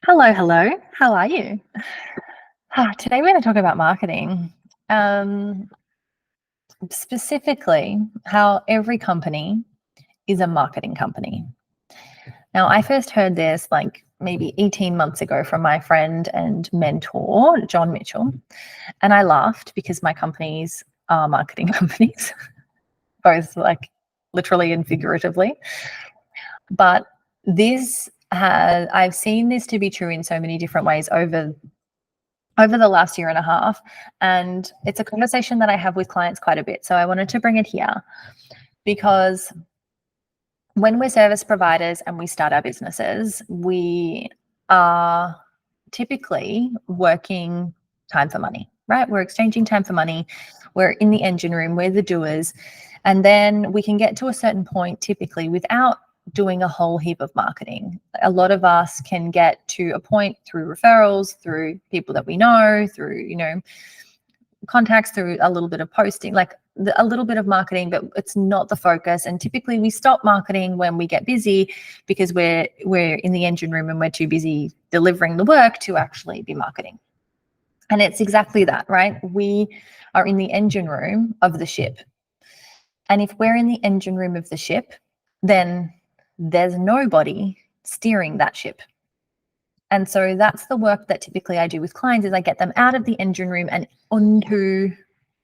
Hello, hello. How are you? Today we're going to talk about marketing. Specifically, how every company is a marketing company. Now, I first heard this like maybe 18 months ago from my friend and mentor, John Mitchell. And I laughed because my companies are marketing companies, both like literally and figuratively. But I've seen this to be true in so many different ways over the last year and a half. And it's a conversation that I have with clients quite a bit. So I wanted to bring it here because when we're service providers and we start our businesses, we are typically working time for money, right? We're exchanging time for money. We're in the engine room, we're the doers. And then we can get to a certain point typically without doing a whole heap of marketing. A lot of us can get to a point through referrals, through people that we know, through, contacts, through a little bit of posting, like a little bit of marketing, but it's not the focus. And typically we stop marketing when we get busy because we're in the engine room and we're too busy delivering the work to actually be marketing. And it's exactly that, right? We are in the engine room of the ship. And if we're in the engine room of the ship, then there's nobody steering that ship. And so that's the work that typically I do with clients is I get them out of the engine room and onto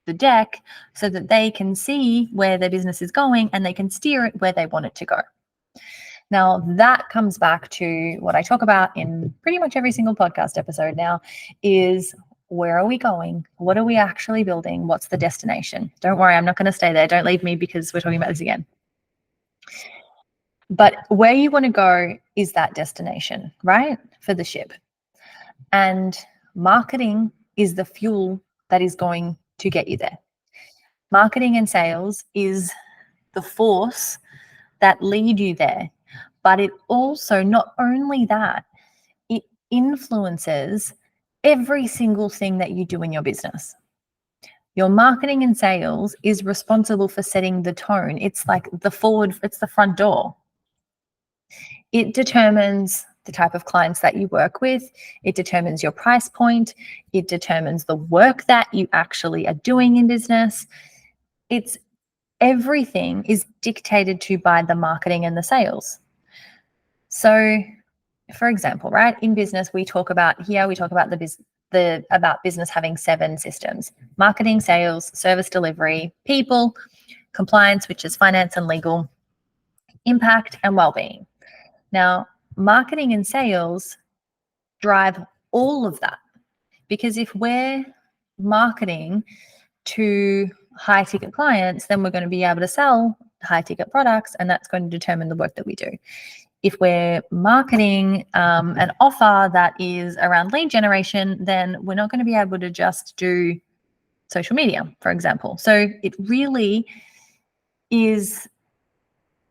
the deck so that they can see where their business is going and they can steer it where they want it to go. Now, that comes back to what I talk about in pretty much every single podcast episode now is where are we going? What are we actually building? What's the destination? Don't worry, I'm not going to stay there. Don't leave me because we're talking about this again. But where you want to go is that destination, right? For the ship. And marketing is the fuel that is going to get you there. Marketing and sales is the force that lead you there. But it also, not only that, it influences every single thing that you do in your business. Your marketing and sales is responsible for setting the tone. It's like it's the front door. It determines the type of clients that you work with. It determines your price point. It determines the work that you actually are doing in business. Everything is dictated to by the marketing and the sales. So, for example, right, in business, we talk about about business having 7 systems: marketing, sales, service delivery, people, compliance, which is finance and legal, impact, and well-being. Now, marketing and sales drive all of that, because if we're marketing to high ticket clients, then we're going to be able to sell high ticket products, and that's going to determine the work that we do. If we're marketing an offer that is around lead generation, then we're not going to be able to just do social media, for example. So it really is,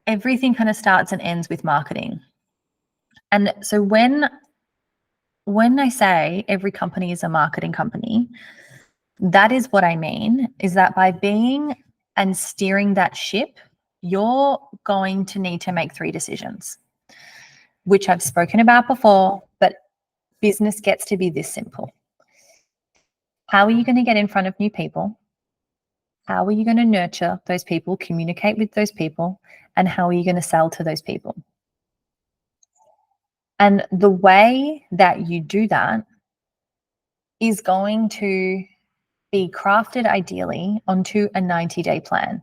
everything kind of starts and ends with marketing. And so when I say every company is a marketing company, that is what I mean, is that by being and steering that ship, you're going to need to make 3 decisions, which I've spoken about before, but business gets to be this simple. How are you going to get in front of new people? How are you going to nurture those people, communicate with those people, and how are you going to sell to those people? And the way that you do that is going to be crafted ideally onto a 90-day plan.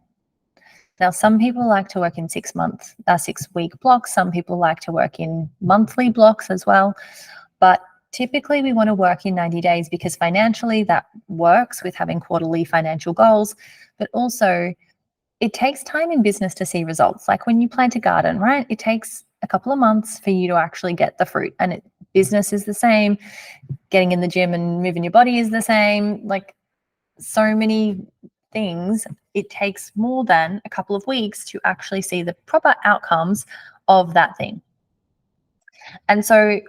Now, some people like to work in 6-week blocks. Some people like to work in monthly blocks as well. But typically we want to work in 90 days because financially that works with having quarterly financial goals, but also it takes time in business to see results. Like when you plant a garden, right? It takes a couple of months for you to actually get the fruit. And business is the same. Getting in the gym and moving your body is the same. Like so many things, it takes more than a couple of weeks to actually see the proper outcomes of that thing. And so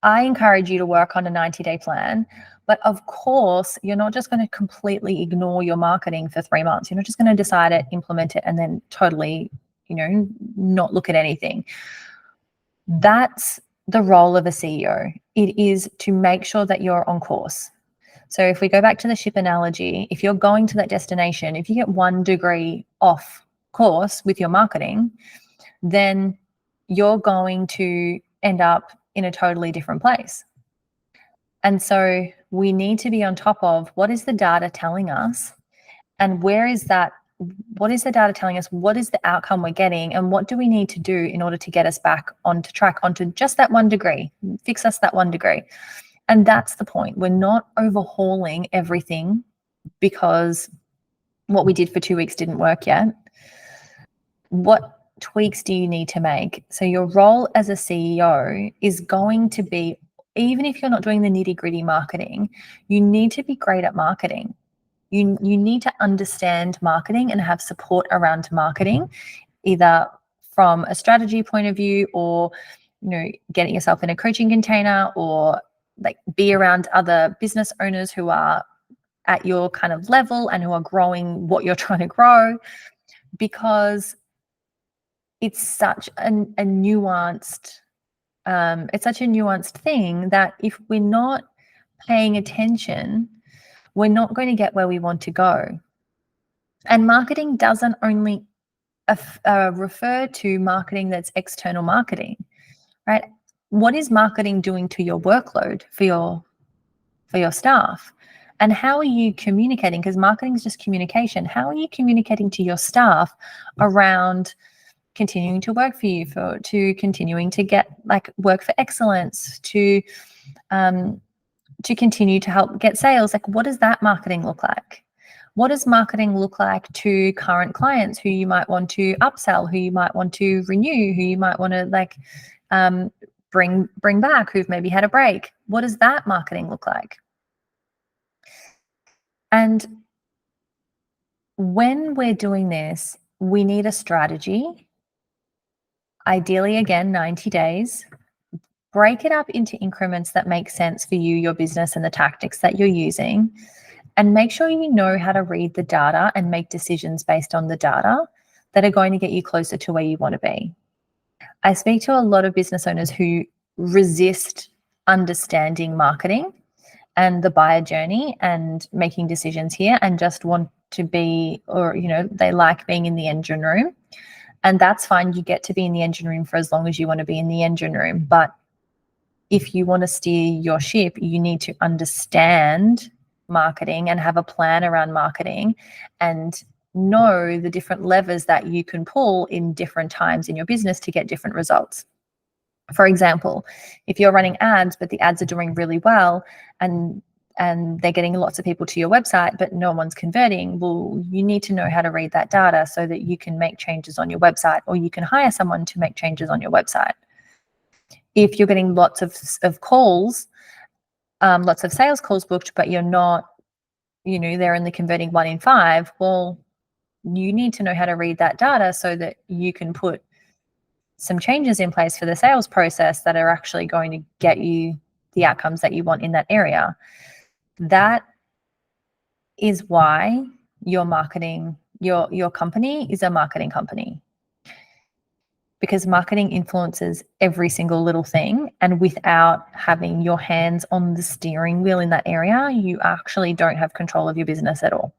I encourage you to work on a 90-day plan. But of course, you're not just going to completely ignore your marketing for 3 months. You're not just going to decide it, implement it, and then totally, not look at anything. That's the role of a CEO. It is to make sure that you're on course. So if we go back to the ship analogy, if you're going to that destination, if you get 1 degree off course with your marketing, then you're going to end up in a totally different place. And so we need to be on top of what is the data telling us, and where is that? What is the data telling us? What is the outcome we're getting? And what do we need to do in order to get us back onto track, onto just that 1 degree, fix us that 1 degree? And that's the point. We're not overhauling everything because what we did for 2 weeks didn't work yet. What tweaks do you need to make? So your role as a CEO is going to be, even if you're not doing the nitty-gritty marketing, you need to be great at marketing. You need to understand marketing and have support around marketing, either from a strategy point of view, or getting yourself in a coaching container, or like be around other business owners who are at your kind of level and who are growing what you're trying to grow, because it's such a nuanced thing that if we're not paying attention, we're not going to get where we want to go. And marketing doesn't only refer to marketing that's external marketing, right? What is marketing doing to your workload for your staff? And how are you communicating? Because marketing is just communication. How are you communicating to your staff around continuing to work for you, to continuing to get like work for excellence, to continue to help get sales? Like, what does that marketing look like? What does marketing look like to current clients who you might want to upsell, who you might want to renew, who you might want to bring back, who've maybe had a break? What does that marketing look like? And when we're doing this, we need a strategy. Ideally, again, 90 days. Break it up into increments that make sense for you, your business, and the tactics that you're using. And make sure you know how to read the data and make decisions based on the data that are going to get you closer to where you want to be. I speak to a lot of business owners who resist understanding marketing and the buyer journey and making decisions here, and just want to be, or they like being in the engine room. And that's fine. You get to be in the engine room for as long as you want to be in the engine room. But if you want to steer your ship, you need to understand marketing and have a plan around marketing, and know the different levers that you can pull in different times in your business to get different results. For example, if you're running ads, but the ads are doing really well and they're getting lots of people to your website, but no one's converting, well, you need to know how to read that data so that you can make changes on your website, or you can hire someone to make changes on your website. If you're getting lots of calls, lots of sales calls booked, but you're not, they're only converting 1 in 5, well, you need to know how to read that data so that you can put some changes in place for the sales process that are actually going to get you the outcomes that you want in that area. That is why your marketing, your company is a marketing company, because marketing influences every single little thing. And without having your hands on the steering wheel in that area, you actually don't have control of your business at all.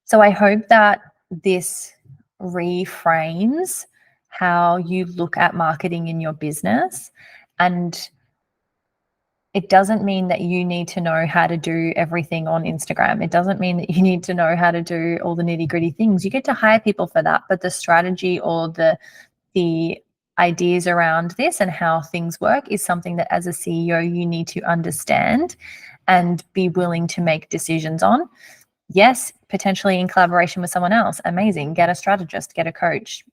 So I hope that this reframes how you look at marketing in your business. And it doesn't mean that you need to know how to do everything on Instagram. It doesn't mean that you need to know how to do all the nitty-gritty things. You get to hire people for that, but the strategy or the ideas around this and how things work is something that as a CEO you need to understand and be willing to make decisions on. Yes, potentially in collaboration with someone else. Amazing. Get a strategist, get a coach,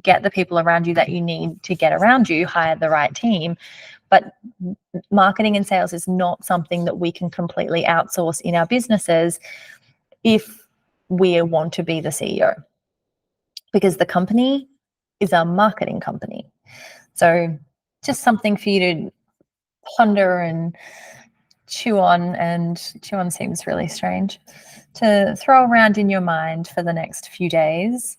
get the people around you that you need to get around you, hire the right team. But marketing and sales is not something that we can completely outsource in our businesses if we want to be the CEO, because the company is a marketing company. So just something for you to ponder and chew on, and chew on seems really strange, to throw around in your mind for the next few days.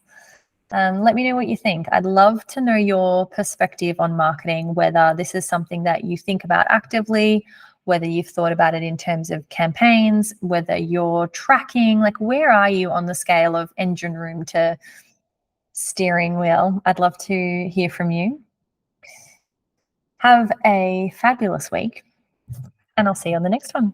Let me know what you think. I'd love to know your perspective on marketing, whether this is something that you think about actively, whether you've thought about it in terms of campaigns, whether you're tracking, like where are you on the scale of engine room to steering wheel? I'd love to hear from you. Have a fabulous week, and I'll see you on the next one.